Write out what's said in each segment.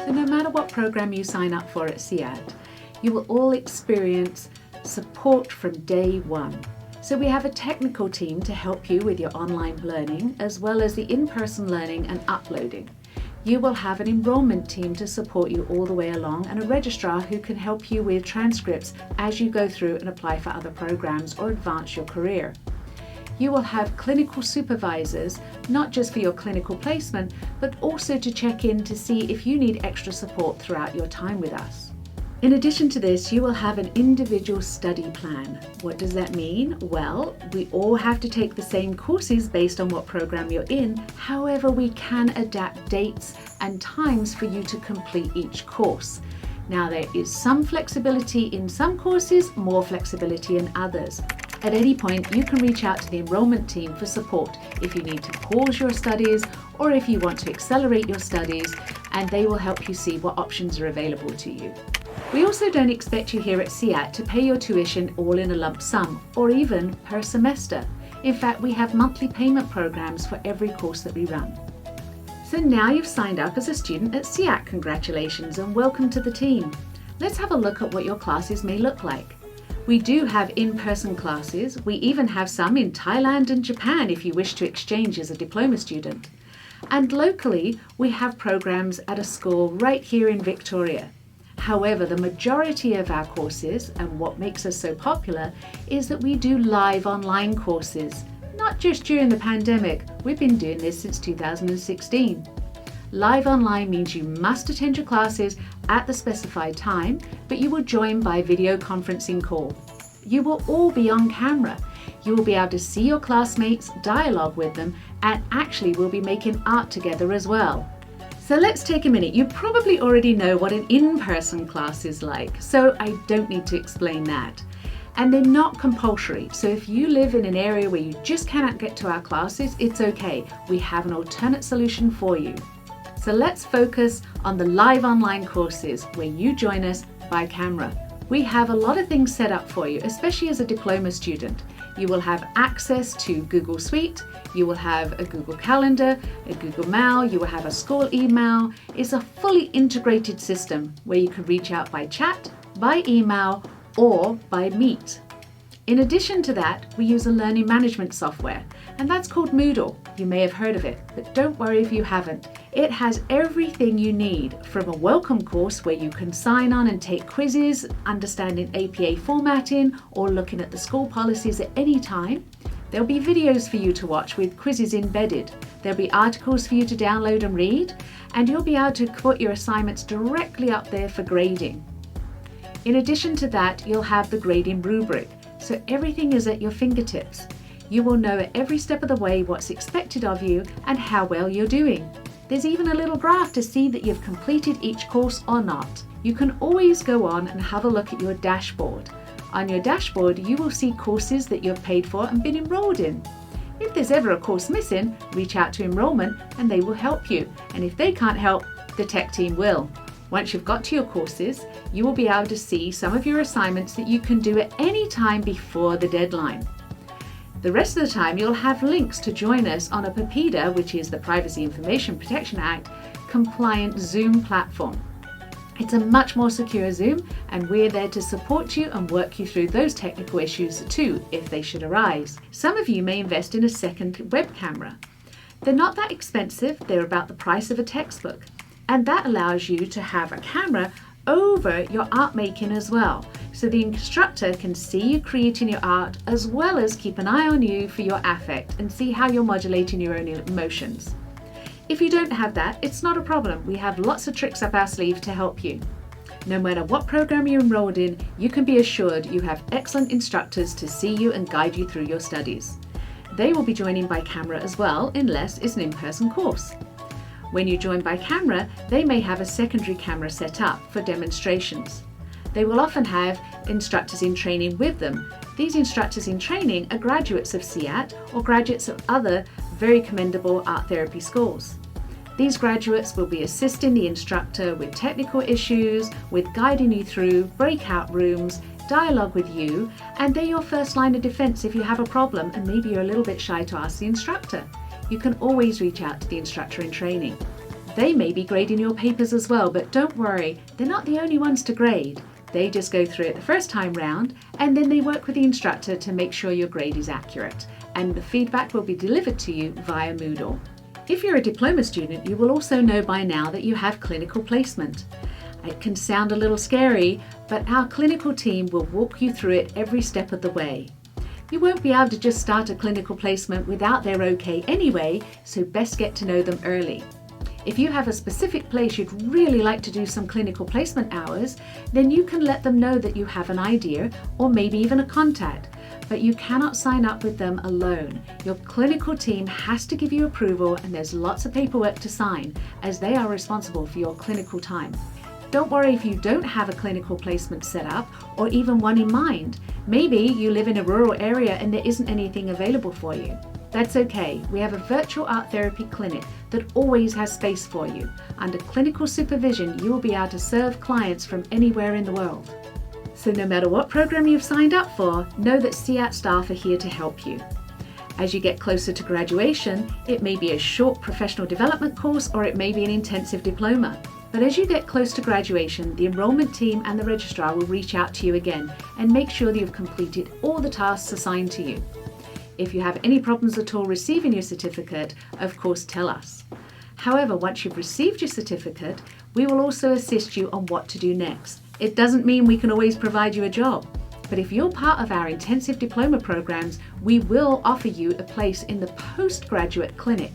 So no matter what program you sign up for at CiiAT, you will all experience support from day one. So we have a technical team to help you with your online learning, as well as the in-person learning and uploading. You will have an enrollment team to support you all the way along, and a registrar who can help you with transcripts as you go through and apply for other programs or advance your career. You will have clinical supervisors, not just for your clinical placement, but also to check in to see if you need extra support throughout your time with us. In addition to this, you will have an individual study plan. What does that mean? Well, we all have to take the same courses based on what program you're in. However, we can adapt dates and times for you to complete each course. Now, there is some flexibility in some courses, more flexibility in others. At any point, you can reach out to the enrollment team for support if you need to pause your studies or if you want to accelerate your studies, and they will help you see what options are available to you. We also don't expect you here at CiiAT to pay your tuition all in a lump sum or even per semester. In fact, we have monthly payment programs for every course that we run. So now you've signed up as a student at CiiAT, congratulations and welcome to the team. Let's have a look at what your classes may look like. We do have in-person classes. We even have some in Thailand and Japan if you wish to exchange as a diploma student. And locally, we have programs at a school right here in Victoria. However, the majority of our courses, and what makes us so popular, is that we do live online courses. Not just during the pandemic, we've been doing this since 2016. Live online means you must attend your classes at the specified time, but you will join by video conferencing call. You will all be on camera. You will be able to see your classmates, dialogue with them, and actually we'll be making art together as well. So let's take a minute. You probably already know what an in-person class is like, so I don't need to explain that. And they're not compulsory, so if you live in an area where you just cannot get to our classes, it's okay. We have an alternate solution for you. So let's focus on the live online courses where you join us by camera. We have a lot of things set up for you, especially as a diploma student. You will have access to Google Suite, you will have a Google Calendar, a Google Mail, you will have a school email. It's a fully integrated system where you can reach out by chat, by email, or by Meet. In addition to that, we use a learning management software, and that's called Moodle. You may have heard of it, but don't worry if you haven't. It has everything you need, from a welcome course where you can sign on and take quizzes, understanding APA formatting, or looking at the school policies at any time. There'll be videos for you to watch with quizzes embedded. There'll be articles for you to download and read, and you'll be able to put your assignments directly up there for grading. In addition to that, you'll have the grading rubric, so everything is at your fingertips. You will know at every step of the way what's expected of you and how well you're doing. There's even a little graph to see that you've completed each course or not. You can always go on and have a look at your dashboard. On your dashboard, you will see courses that you've paid for and been enrolled in. If there's ever a course missing, reach out to enrollment and they will help you. And if they can't help, the tech team will. Once you've got to your courses, you will be able to see some of your assignments that you can do at any time before the deadline. The rest of the time, you'll have links to join us on a PIPEDA, which is the Privacy Information Protection Act, compliant Zoom platform. It's a much more secure Zoom, and we're there to support you and work you through those technical issues too, if they should arise. Some of you may invest in a second web camera. They're not that expensive, they're about the price of a textbook. And that allows you to have a camera over your art making as well. So the instructor can see you creating your art as well as keep an eye on you for your affect and see how you're modulating your own emotions. If you don't have that, it's not a problem. We have lots of tricks up our sleeve to help you. No matter what program you're enrolled in, you can be assured you have excellent instructors to see you and guide you through your studies. They will be joining by camera as well, unless it's an in-person course. When you join by camera, they may have a secondary camera set up for demonstrations. They will often have instructors in training with them. These instructors in training are graduates of CiiAT or graduates of other very commendable art therapy schools. These graduates will be assisting the instructor with technical issues, with guiding you through breakout rooms, dialogue with you, and they're your first line of defense if you have a problem and maybe you're a little bit shy to ask the instructor. You can always reach out to the instructor in training. They may be grading your papers as well, but don't worry, they're not the only ones to grade. They just go through it the first time round, and then they work with the instructor to make sure your grade is accurate, and the feedback will be delivered to you via Moodle. If you're a diploma student, you will also know by now that you have clinical placement. It can sound a little scary, but our clinical team will walk you through it every step of the way. You won't be able to just start a clinical placement without their okay anyway, so best get to know them early. If you have a specific place you'd really like to do some clinical placement hours, then you can let them know that you have an idea or maybe even a contact, but you cannot sign up with them alone. Your clinical team has to give you approval, and there's lots of paperwork to sign as they are responsible for your clinical time. Don't worry if you don't have a clinical placement set up or even one in mind. Maybe you live in a rural area and there isn't anything available for you. That's okay. We have a virtual art therapy clinic that always has space for you. Under clinical supervision, you will be able to serve clients from anywhere in the world. So no matter what program you've signed up for, know that CiiAT staff are here to help you. As you get closer to graduation, it may be a short professional development course or it may be an intensive diploma. But as you get close to graduation, the enrollment team and the registrar will reach out to you again and make sure that you've completed all the tasks assigned to you. If you have any problems at all receiving your certificate, of course tell us. However, once you've received your certificate, we will also assist you on what to do next. It doesn't mean we can always provide you a job, but if you're part of our intensive diploma programs, we will offer you a place in the postgraduate clinic.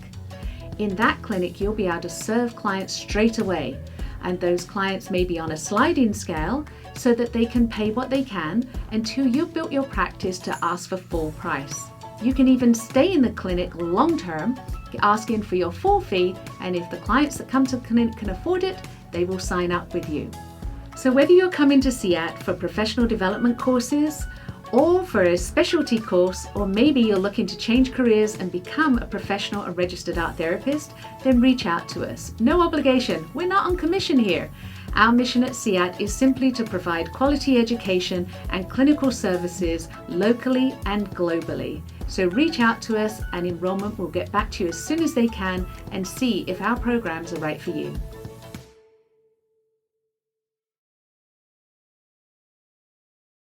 In that clinic, you'll be able to serve clients straight away, and those clients may be on a sliding scale so that they can pay what they can until you've built your practice to ask for full price. You can even stay in the clinic long term, asking for your full fee, and if the clients that come to the clinic can afford it, they will sign up with you. So whether you're coming to CiiAT for professional development courses, or for a specialty course, or maybe you're looking to change careers and become a professional or registered art therapist, then reach out to us. No obligation. We're not on commission here. Our mission at CiiAT is simply to provide quality education and clinical services locally and globally. So reach out to us and Enrollment will get back to you as soon as they can and see if our programs are right for you.